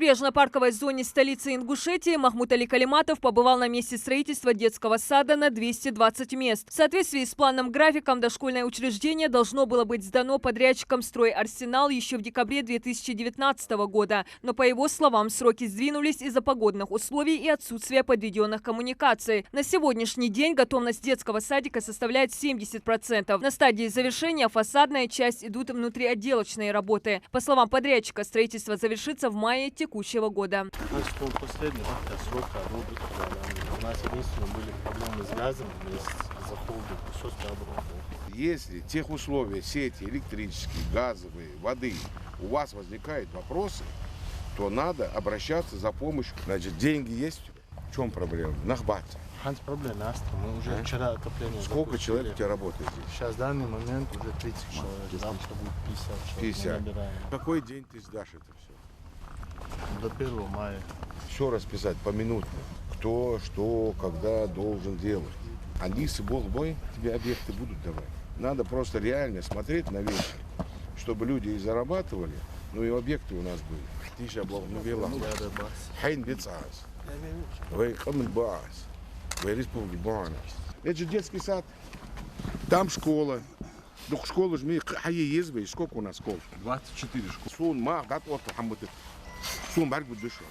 прибрежно-парковой зоне столицы Ингушетии Махмуд Али Калиматов побывал на месте строительства детского сада на 220 мест. В соответствии с планом-графиком дошкольное учреждение должно было быть сдано подрядчиком «Стройарсенал» еще в декабре 2019 года. Но, по его словам, сроки сдвинулись из-за погодных условий и отсутствия подведенных коммуникаций. На сегодняшний день готовность детского садика составляет 70%. На стадии завершения фасадная часть идут внутриотделочные работы. По словам подрядчика, строительство завершится в мае текущего года. Значит, он последний срок одобрит. У нас единственное были проблемы с газом, за холодом, все оборудовано. Если тех условия, сети электрические, газовые, воды, у вас возникают вопросы, то надо обращаться за помощью. Значит, деньги есть? В чем проблема? Нахбаться. Ханс проблем, мы уже вчера отопление. Сколько человек у тебя работает здесь? Сейчас в данный момент уже 30 человек, завтра будет 50 человек. 50. Какой день ты сдашь это все? До 1 мая. Все расписать поминутно. Кто, что, когда должен делать. Они с бой тебе объекты будут давать. Надо просто реально смотреть на вещи, чтобы люди и зарабатывали, ну и объекты у нас были. Тише облавновела. Хайн бицаз. Вы хамин баас. Вы республики Бана. Это же детский сад. Там школа. Ну, школа же мы ездили. Сколько у нас школ? 24 школы. Сун ма, да, вот хамбуты. Сун баргу дышал.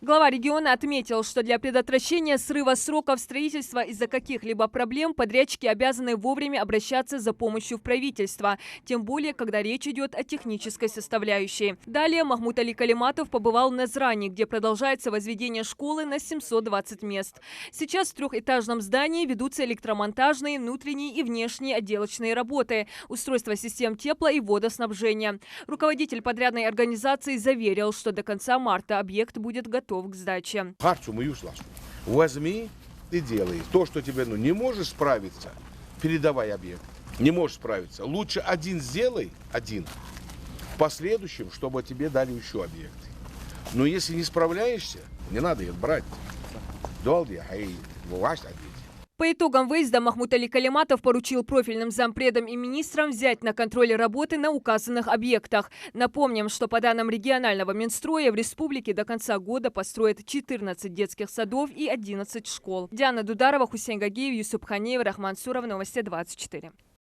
Глава региона отметил, что для предотвращения срыва сроков строительства из-за каких-либо проблем подрядчики обязаны вовремя обращаться за помощью в правительство, тем более, когда речь идет о технической составляющей. Далее Махмуд Али Калиматов побывал в Назрани, где продолжается возведение школы на 720 мест. Сейчас в трехэтажном здании ведутся электромонтажные, внутренние и внешние отделочные работы, устройство систем тепла и водоснабжения. Руководитель подрядной организации заверил, что до конца марта объект будет готов к сдаче. Харцу мою слажу. Возьми и делай. То, что тебе не можешь справиться, передавай объект. Не можешь справиться. Лучше один сделай, один. В последующем, чтобы тебе дали еще объекты. Но если не справляешься, не надо их брать. Долги, ай, власть ответить. По итогам выезда Махмуд Али Калиматов поручил профильным зампредам и министрам взять на контроль работы на указанных объектах. Напомним, что по данным регионального Минстроя в республике до конца года построят 14 детских садов и 11 школ. Диана Дударова, Хусейн Гагиев, Юсуп Ханеев, Рахман Суров, Новости 24.